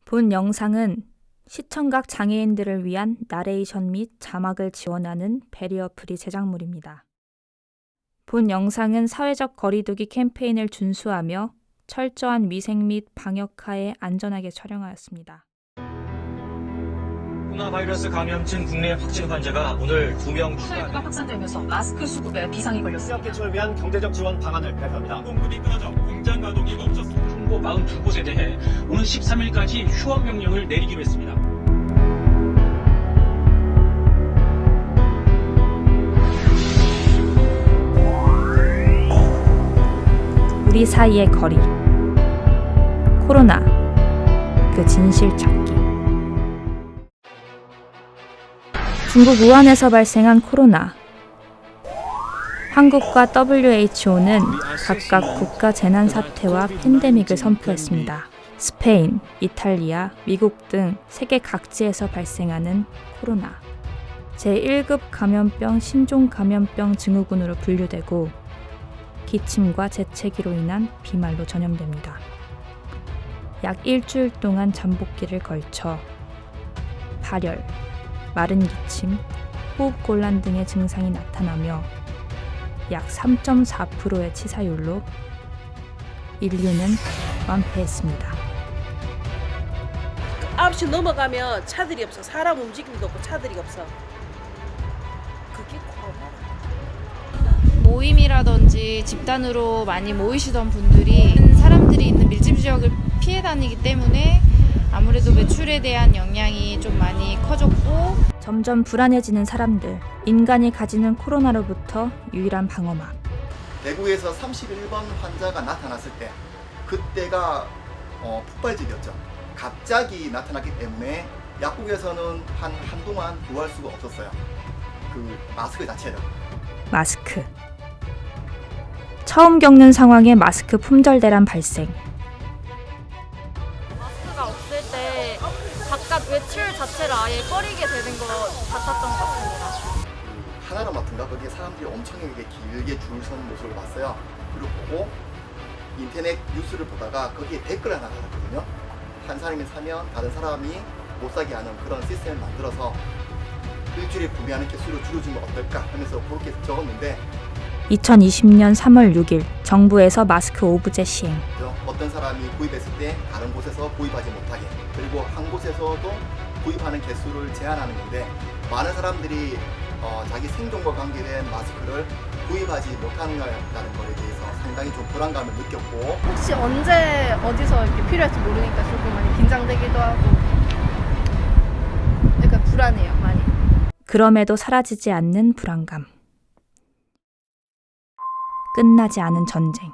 본 영상은 시청각 장애인들을 위한 나레이션 및 자막을 지원하는 배리어 프리 제작물입니다. 본 영상은 사회적 거리두기 캠페인을 준수하며 철저한 위생 및 방역하에 안전하게 촬영하였습니다. 코로나 바이러스 감염증 국내 확진 환자가 오늘 2명 추가가 확산되면서 마스크 수급에 비상이 걸렸습니다. 취약 개척을 위한 경제적 지원 방안을 발표합니다. 공급이 끊어져 공장 가동이 멈췄습니다. 충고 42곳에 대해 오는 13일까지 휴업 명령을 내리기로 했습니다. 우리 사이의 거리. 코로나. 그 진실 찾기. 중국 우한에서 발생한 코로나. 한국과 WHO는 각각 국가 재난 사태와 팬데믹을 선포했습니다. 스페인, 이탈리아, 미국 등 세계 각지에서 발생하는 코로나. 제1급 감염병 신종 감염병 증후군으로 분류되고 기침과 재채기로 인한 비말로 전염됩니다. 약 일주일 동안 잠복기를 걸쳐 발열, 마른 기침, 호흡곤란 등의 증상이 나타나며 약 3.4%의 치사율로 인류는 완패했습니다. 9시 넘어가면 차들이 없어. 사람 움직임도 없고 차들이 없어. 그게 코로나. 모임이라든지 집단으로 많이 모이시던 분들이 사람들이 있는 밀집 지역을 피해 다니기 때문에 아무래도 매출에 대한 영향이 좀 많이 커졌고 점점 불안해지는 사람들, 인간이 가지는 코로나로부터 유일한 방어막. 대구에서 31번 환자가 나타났을 때 그때가 폭발적이었죠. 갑자기 나타났기 때문에 약국에서는 한동안 구할 수가 없었어요. 그 마스크 자체를. 마스크. 처음 겪는 상황에 마스크 품절대란 발생. 마스크가 없을 때 바깥 외출 자체를 아예 꺼리게 되는 것 같았던 것 같습니다. 하나로 맡은가 거기에 사람들이 엄청나게 길게 줄 서는 모습을 봤어요. 그리고 보고 인터넷 뉴스를 보다가 거기에 댓글 하나 달았거든요. 한 사람이 사면 다른 사람이 못 사게 하는 그런 시스템을 만들어서 일주일에 구매하는 개수를 줄여주면 어떨까 하면서 그렇게 적었는데 2020년 3월 6일 정부에서 마스크 오브제 시행. 어떤 사람이 구입했을 때 다른 곳에서 구입하지 못하게, 그리고 한 곳에서도 구입하는 개수를 제한하는 건데 많은 사람들이 자기 생존과 관계된 마스크를 구입하지 못한다는 것에 대해서 상당히 좀 불안감을 느꼈고, 혹시 언제 어디서 이렇게 필요할지 모르니까 조금 많이 긴장되기도 하고 약간 불안해요, 많이. 그럼에도 사라지지 않는 불안감. 끝나지 않은 전쟁.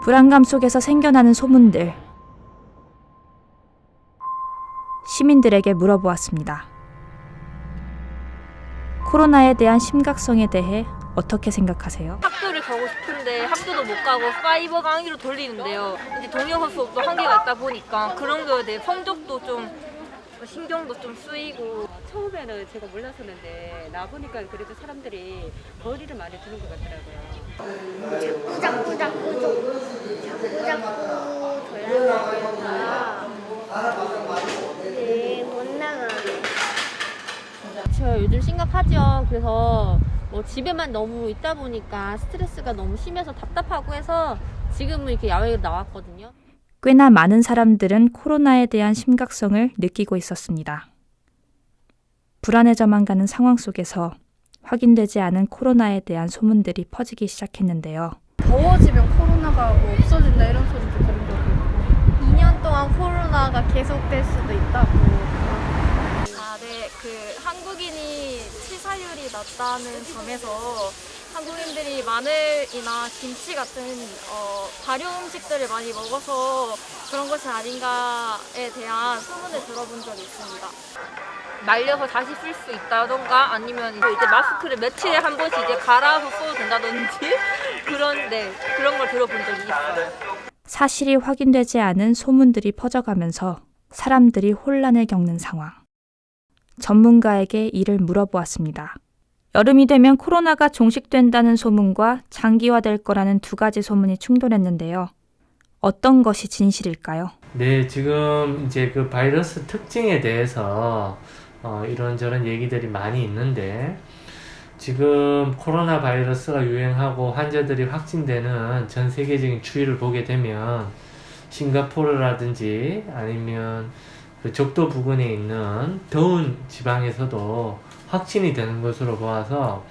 불안감 속에서 생겨나는 소문들. 시민들에게 물어보았습니다. 코로나에 대한 심각성에 대해 어떻게 생각하세요? 학교를 가고 싶은데 학교도 못 가고 사이버 강의로 돌리는데요. 이제 동영상 수업도 한계가 있다 보니까 그런 거에 대해 성적도 좀 신경도 좀 쓰이고. 처음에는 제가 몰랐었는데 나보니까 그래도 사람들이 거리를 많이 두는 것 같더라고요. 자꾸 줘야 못 나가네. 저 요즘 심각하죠. 그래서 뭐 집에만 너무 있다 보니까 스트레스가 너무 심해서 답답하고 해서 지금은 이렇게 야외로 나왔거든요. 꽤나 많은 사람들은 코로나에 대한 심각성을 느끼고 있었습니다. 불안해져만 가는 상황 속에서 확인되지 않은 코로나에 대한 소문들이 퍼지기 시작했는데요. 더워지면 코로나가 뭐 없어진다 이런 소리도 들은 적이 있고 2년 동안 코로나가 계속될 수도 있다고. 네. 그 한국인이 치사율이 낮다는 점에서 한국인들이 마늘이나 김치 같은 발효 음식들을 많이 먹어서 그런 것이 아닌가에 대한 소문을 들어본 적이 있습니다. 말려서 다시 쓸 수 있다던가 아니면 이제 마스크를 며칠에 한 번씩 이제 갈아서 써도 된다든지 그런 걸 들어본 적이 있어요. 사실이 확인되지 않은 소문들이 퍼져가면서 사람들이 혼란을 겪는 상황. 전문가에게 이를 물어보았습니다. 여름이 되면 코로나가 종식된다는 소문과 장기화될 거라는 두 가지 소문이 충돌했는데요. 어떤 것이 진실일까요? 네, 지금 이제 그 바이러스 특징에 대해서 이런저런 얘기들이 많이 있는데, 지금 코로나 바이러스가 유행하고 환자들이 확진되는 전 세계적인 추이를 보게 되면 싱가포르라든지 아니면 그 적도 부근에 있는 더운 지방에서도 확진이 되는 것으로 보아서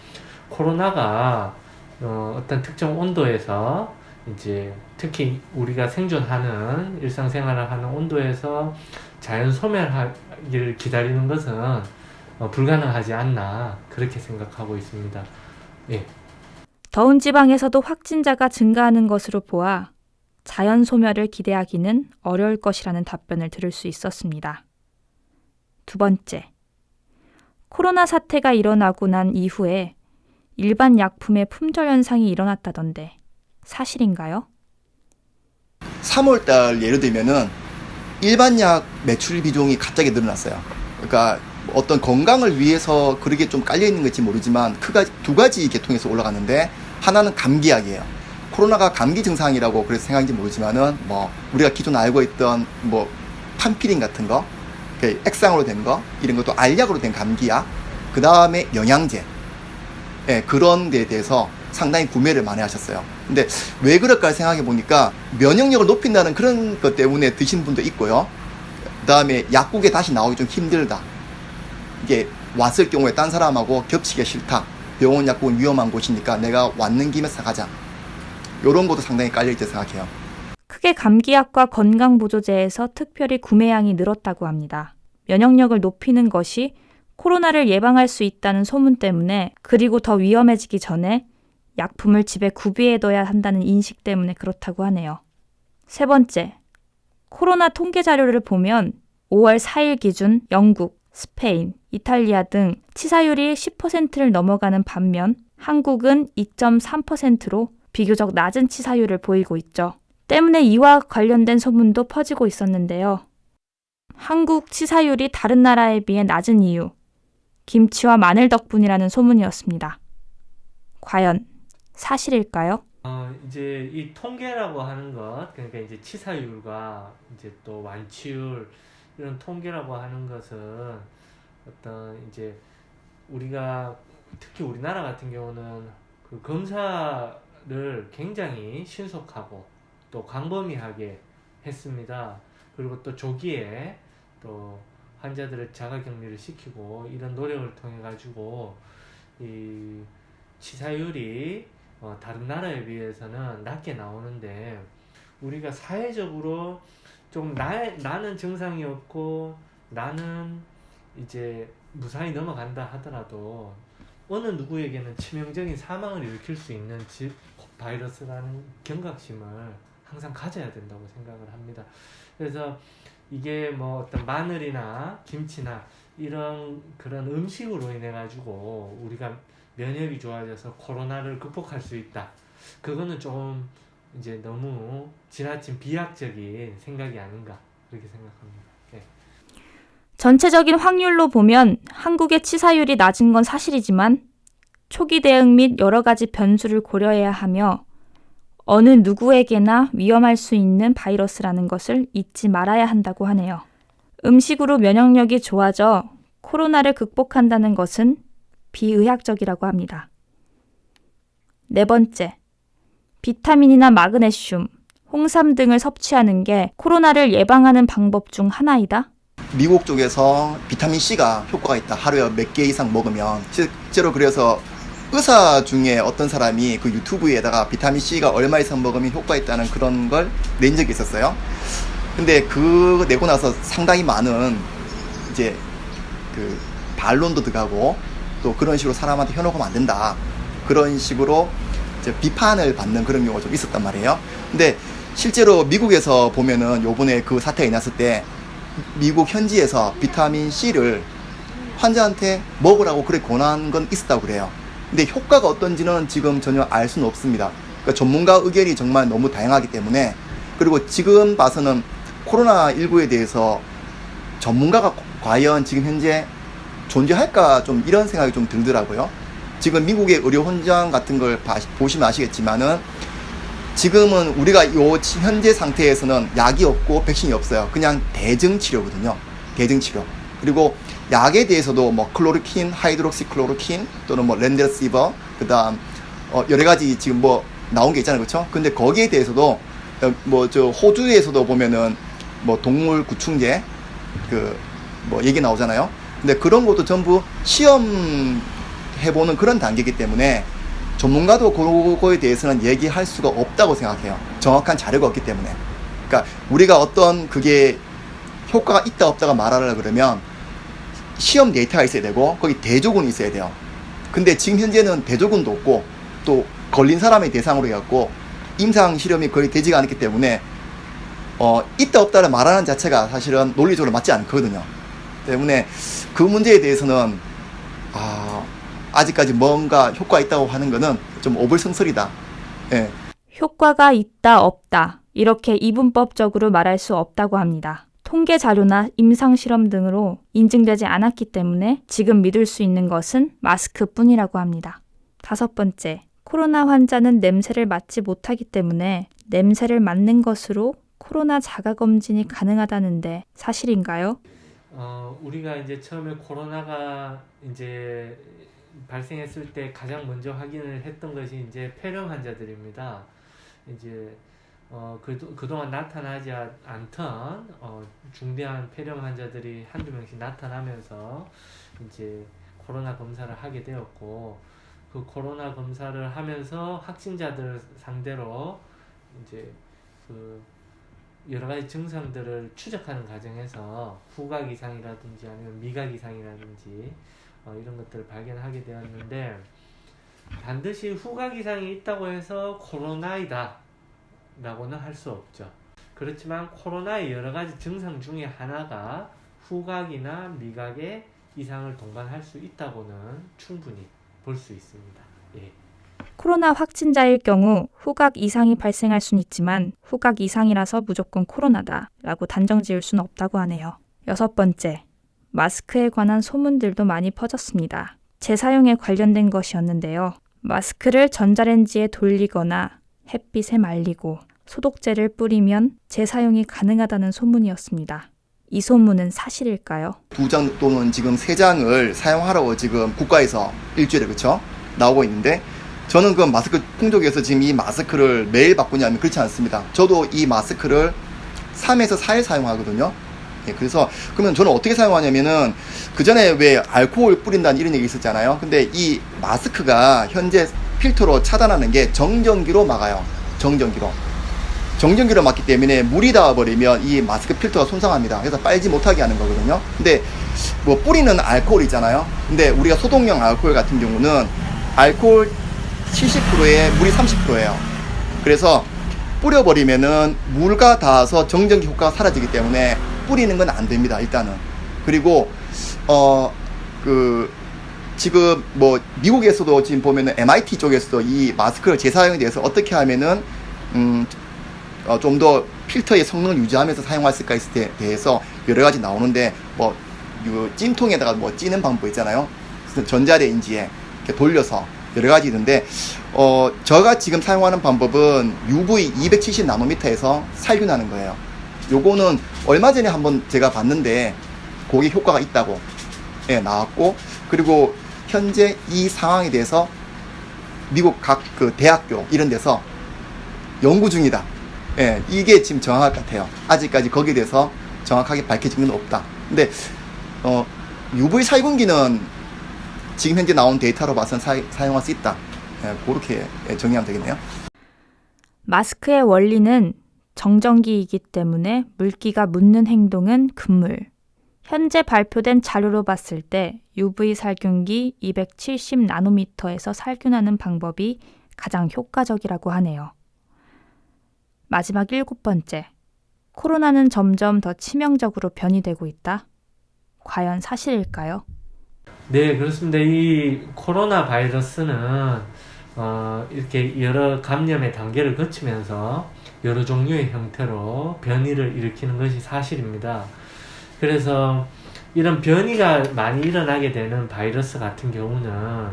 코로나가 어떤 특정 온도에서 이제 특히 우리가 생존하는 일상생활을 하는 온도에서 자연 소멸하기를 기다리는 것은 불가능하지 않나 그렇게 생각하고 있습니다. 예. 더운 지방에서도 확진자가 증가하는 것으로 보아 자연 소멸을 기대하기는 어려울 것이라는 답변을 들을 수 있었습니다. 두 번째, 코로나 사태가 일어나고 난 이후에 일반 약품의 품절 현상이 일어났다던데 사실인가요? 3월달 예를 들면은 일반 약 매출 비중이 갑자기 늘어났어요. 그러니까 어떤 건강을 위해서 그렇게 좀 깔려있는 건지 모르지만 두 가지 계통에서 올라갔는데, 하나는 감기약이에요. 코로나가 감기 증상이라고 그래서 생각인지 모르지만은 우리가 기존 알고 있던 판피린 같은 거, 액상으로 된 거, 이런 것도 알약으로 된 감기약, 그 다음에 영양제, 그런 데에 대해서 상당히 구매를 많이 하셨어요. 근데 왜 그럴까 생각해 보니까 면역력을 높인다는 그런 것 때문에 드신 분도 있고요. 그 다음에 약국에 다시 나오기 좀 힘들다. 이게 왔을 경우에 딴 사람하고 겹치기가 싫다. 병원 약국은 위험한 곳이니까 내가 왔는 김에 사가자. 이런 것도 상당히 깔려있다고 생각해요. 크게 감기약과 건강보조제에서 특별히 구매량이 늘었다고 합니다. 면역력을 높이는 것이 코로나를 예방할 수 있다는 소문 때문에, 그리고 더 위험해지기 전에 약품을 집에 구비해둬야 한다는 인식 때문에 그렇다고 하네요. 세 번째, 코로나 통계 자료를 보면 5월 4일 기준 영국, 스페인, 이탈리아 등 치사율이 10%를 넘어가는 반면 한국은 2.3%로 비교적 낮은 치사율을 보이고 있죠. 때문에 이와 관련된 소문도 퍼지고 있었는데요. 한국 치사율이 다른 나라에 비해 낮은 이유, 김치와 마늘 덕분이라는 소문이었습니다. 과연 사실일까요? 이제 이 통계라고 하는 것, 그러니까 이제 치사율과 이제 또 완치율, 이런 통계라고 하는 것은 어떤 이제 우리가 특히 우리나라 같은 경우는 그 검사를 굉장히 신속하고 또 광범위하게 했습니다. 그리고 또 조기에 또 환자들을 자가격리를 시키고 이런 노력을 통해 가지고 이 치사율이 다른 나라에 비해서는 낮게 나오는데, 우리가 사회적으로 좀 나는 증상이 없고 나는 이제 무사히 넘어간다 하더라도 어느 누구에게는 치명적인 사망을 일으킬 수 있는 바이러스라는 경각심을 항상 가져야 된다고 생각을 합니다. 그래서 이게 어떤 마늘이나 김치나 이런 그런 음식으로 인해 가지고 우리가 면역이 좋아져서 코로나를 극복할 수 있다. 그거는 좀 이제 너무 지나친 비약적인 생각이 아닌가 그렇게 생각합니다. 네. 전체적인 확률로 보면 한국의 치사율이 낮은 건 사실이지만 초기 대응 및 여러 가지 변수를 고려해야 하며 어느 누구에게나 위험할 수 있는 바이러스라는 것을 잊지 말아야 한다고 하네요. 음식으로 면역력이 좋아져 코로나를 극복한다는 것은 비의학적이라고 합니다. 네 번째, 비타민이나 마그네슘, 홍삼 등을 섭취하는 게 코로나를 예방하는 방법 중 하나이다? 미국 쪽에서 비타민C가 효과가 있다. 하루에 몇 개 이상 먹으면. 실제로 그래서 의사 중에 어떤 사람이 그 유튜브에다가 비타민C가 얼마 이상 먹으면 효과 있다는 그런 걸 낸 적이 있었어요. 근데 그 내고 나서 상당히 많은 이제 그 반론도 들어가고 또 그런 식으로 사람한테 현혹하면 안 된다. 그런 식으로 이제 비판을 받는 그런 경우가 좀 있었단 말이에요. 근데 실제로 미국에서 보면은 요번에 그 사태가 일어났을 때 미국 현지에서 비타민C를 환자한테 먹으라고 그렇게 권한 건 있었다고 그래요. 근데 효과가 어떤지는 지금 전혀 알 수는 없습니다. 그러니까 전문가 의견이 정말 너무 다양하기 때문에, 그리고 지금 봐서는 코로나19에 대해서 전문가가 과연 지금 현재 존재할까 좀 이런 생각이 좀 들더라고요. 지금 미국의 의료 현장 같은 걸 보시면 아시겠지만은 지금은 우리가 요 현재 상태에서는 약이 없고 백신이 없어요. 그냥 대증치료거든요. 대증치료. 그리고 약에 대해서도 뭐 클로르킨, 하이드록시클로르킨 또는 뭐 렌데시버, 그다음 여러 가지 지금 뭐 나온 게 있잖아요, 그렇죠? 근데 거기에 대해서도 뭐 저 호주에서도 보면은 뭐 동물 구충제 그 뭐 얘기 나오잖아요. 근데 그런 것도 전부 시험 해보는 그런 단계이기 때문에 전문가도 그거에 대해서는 얘기할 수가 없다고 생각해요. 정확한 자료가 없기 때문에. 그러니까 우리가 어떤 그게 효과가 있다 없다가 말하려 그러면 시험 데이터가 있어야 되고 거기 대조군이 있어야 돼요. 근데 지금 현재는 대조군도 없고 또 걸린 사람의 대상으로 해갖고 임상 실험이 거의 되지가 않기 때문에 있다 없다를 말하는 자체가 사실은 논리적으로 맞지 않거든요. 때문에 그 문제에 대해서는 아직까지 뭔가 효과가 있다고 하는 거는 좀 어불성설이다. 예. 효과가 있다 없다 이렇게 이분법적으로 말할 수 없다고 합니다. 통계 자료나 임상실험 등으로 인증되지 않았기 때문에 지금 믿을 수 있는 것은 마스크뿐이라고 합니다. 5번째, 코로나 환자는 냄새를 맡지 못하기 때문에 냄새를 맡는 것으로 코로나 자가검진이 가능하다는데 사실인가요? 우리가 이제 처음에 코로나가 이제 발생했을 때 가장 먼저 확인을 했던 것이 이제 폐렴 환자들입니다. 이제 그동안 나타나지 않던 중대한 폐렴 환자들이 한두 명씩 나타나면서 이제 코로나 검사를 하게 되었고, 그 코로나 검사를 하면서 확진자들 상대로 이제 그 여러 가지 증상들을 추적하는 과정에서 후각 이상이라든지 아니면 미각 이상이라든지 이런 것들을 발견하게 되었는데, 반드시 후각 이상이 있다고 해서 코로나이다 라고는 할 수 없죠. 그렇지만 코로나의 여러 가지 증상 중에 하나가 후각이나 미각의 이상을 동반할 수 있다고는 충분히 볼 수 있습니다. 예. 코로나 확진자일 경우 후각 이상이 발생할 수는 있지만 후각 이상이라서 무조건 코로나다 라고 단정 지을 수는 없다고 하네요. 6번째, 마스크에 관한 소문들도 많이 퍼졌습니다. 재사용에 관련된 것이었는데요. 마스크를 전자레인지에 돌리거나 햇빛에 말리고 소독제를 뿌리면 재사용이 가능하다는 소문이었습니다. 이 소문은 사실일까요? 2장 또는 지금 3장을 사용하라고 지금 국가에서 일주일에 그쵸? 나오고 있는데, 저는 그 마스크 풍족에서 지금 이 마스크를 매일 바꾸냐면 그렇지 않습니다. 저도 이 마스크를 3에서 4일 사용하거든요. 예, 그래서 그러면 저는 어떻게 사용하냐면은 그 전에 왜 알코올 뿌린다는 이런 얘기 있었잖아요. 근데 이 마스크가 현재 필터로 차단하는 게 정전기로 막아요. 정전기로 막기 때문에 물이 닿아버리면 이 마스크 필터가 손상합니다. 그래서 빨지 못하게 하는 거거든요. 근데 뭐 뿌리는 알코올이잖아요. 근데 우리가 소독용 알코올 같은 경우는 알코올 70%에 물이 30%예요. 그래서 뿌려버리면은 물과 닿아서 정전기 효과가 사라지기 때문에 뿌리는 건 안 됩니다. 일단은. 그리고 지금 뭐 미국에서도 지금 보면은 MIT 쪽에서도 이 마스크를 재사용에 대해서 어떻게 하면은 좀 더 필터의 성능을 유지하면서 사용할 수가 있을에 대해서 여러 가지 나오는데, 뭐 찜통에다가 뭐 찌는 방법 있잖아요. 전자레인지에 이렇게 돌려서 여러 가지 있는데, 제가 지금 사용하는 방법은 UV 270 나노미터에서 살균하는 거예요. 요거는 얼마 전에 한번 제가 봤는데 그게 효과가 있다고 나왔고, 그리고 현재 이 상황에 대해서 미국 각 그 대학교 이런 데서 연구 중이다. 예, 이게 지금 정확할 것 같아요. 아직까지 거기에 대해서 정확하게 밝혀진 건 없다. 근데 UV 살균기는 지금 현재 나온 데이터로 봐서는 사용할 수 있다. 예, 그렇게 정리하면 되겠네요. 마스크의 원리는 정전기이기 때문에 물기가 묻는 행동은 금물. 현재 발표된 자료로 봤을 때 UV 살균기 270 나노미터에서 살균하는 방법이 가장 효과적이라고 하네요. 마지막 7번째. 코로나는 점점 더 치명적으로 변이되고 있다. 과연 사실일까요? 네, 그렇습니다. 이 코로나 바이러스는 이렇게 여러 감염의 단계를 거치면서 여러 종류의 형태로 변이를 일으키는 것이 사실입니다. 그래서 이런 변이가 많이 일어나게 되는 바이러스 같은 경우는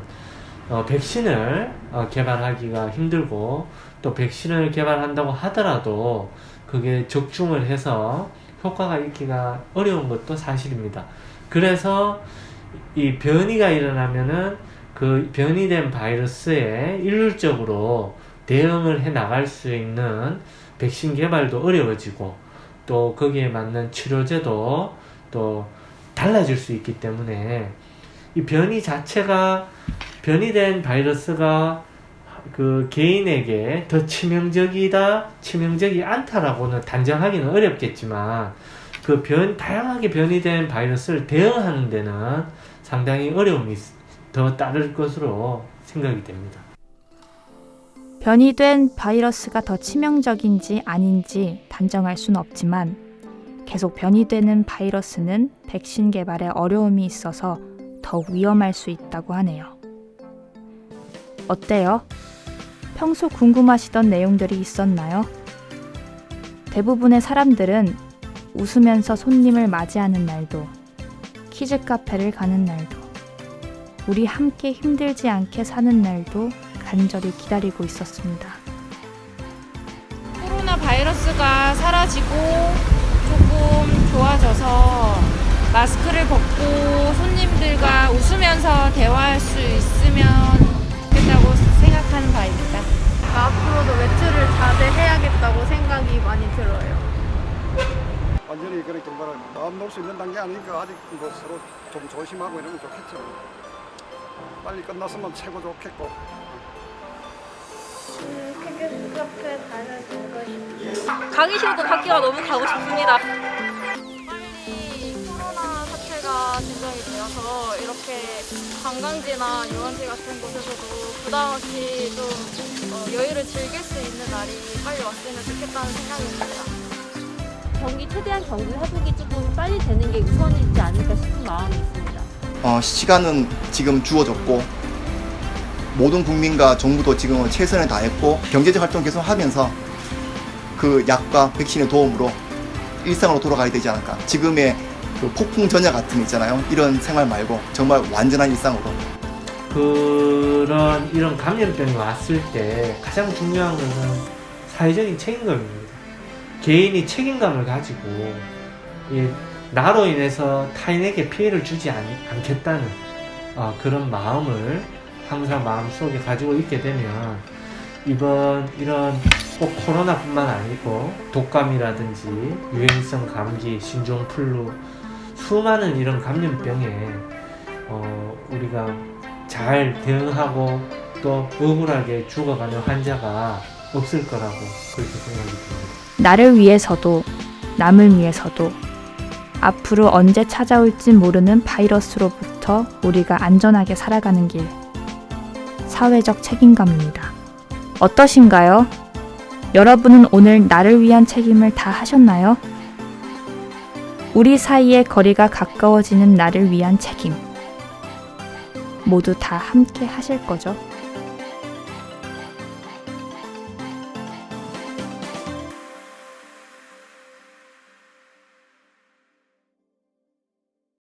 백신을 개발하기가 힘들고, 또 백신을 개발한다고 하더라도 그게 적중을 해서 효과가 있기가 어려운 것도 사실입니다. 그래서 이 변이가 일어나면은 그 변이된 바이러스에 일률적으로 대응을 해 나갈 수 있는 백신 개발도 어려워지고 또 거기에 맞는 치료제도 또 달라질 수 있기 때문에 이 변이 자체가 변이된 바이러스가 그 개인에게 더 치명적이다, 치명적이 않다라고는 단정하기는 어렵겠지만 그 다양하게 변이된 바이러스를 대응하는 데는 상당히 어려움이 더 따를 것으로 생각이 됩니다. 변이된 바이러스가 더 치명적인지 아닌지 단정할 수는 없지만 계속 변이되는 바이러스는 백신 개발에 어려움이 있어서 더욱 위험할 수 있다고 하네요. 어때요? 평소 궁금하시던 내용들이 있었나요? 대부분의 사람들은 웃으면서 손님을 맞이하는 날도, 키즈 카페를 가는 날도, 우리 함께 힘들지 않게 사는 날도 간절히 기다리고 있었습니다. 코로나 바이러스가 사라지고 조금 좋아져서 마스크를 벗고 손님들과 웃으면서 대화할 수 있으면 좋겠다고 생각하는 바입니다. 앞으로도 외출을 자제해야겠다고 생각이 많이 들어요. 완전히 그렇게 마음 놓을 수 있는 단계 아니니까 아직 뭐 서로 좀 조심하고 이러면 좋겠죠. 빨리 끝났으면 최고 좋겠고. 크게 카페 가면 되고 싶어요. 가기 싫어도 학교가 너무 가고 싶습니다. 빨리 코로나 사태가 진정이 되어서 이렇게 관광지나 유원지 같은 곳에서도 부담 없이 좀 여유를 즐길 수 있는 날이 빨리 왔으면 좋겠다는 생각이 듭니다. 경기 최대한 경기 회복이 조금 빨리 되는 게 우선이지 않을까 싶은 마음이 있습니다. 시간은 지금 주어졌고 모든 국민과 정부도 지금 최선을 다했고 경제적 활동 계속 하면서 그 약과 백신의 도움으로 일상으로 돌아가야 되지 않을까. 지금의 그 폭풍 전야 같은 거 있잖아요. 이런 생활 말고 정말 완전한 일상으로. 이런 감염병이 왔을 때 가장 중요한 것은 사회적인 책임감입니다. 개인이 책임감을 가지고 나로 인해서 타인에게 피해를 주지 않겠다는 그런 마음을 항상 마음속에 가지고 있게 되면 이런 꼭 코로나뿐만 아니고 독감이라든지 유행성 감기, 신종플루 수많은 이런 감염병에 우리가 잘 대응하고 또 억울하게 죽어가는 환자가 없을 거라고 그렇게 생각이 듭니다. 나를 위해서도 남을 위해서도 앞으로 언제 찾아올지 모르는 바이러스로부터 우리가 안전하게 살아가는 길. 사회적 책임감입니다. 어떠신가요? 여러분은 오늘 나를 위한 책임을 다 하셨나요? 우리 사이의 거리가 가까워지는 나를 위한 책임. 모두 다 함께 하실 거죠?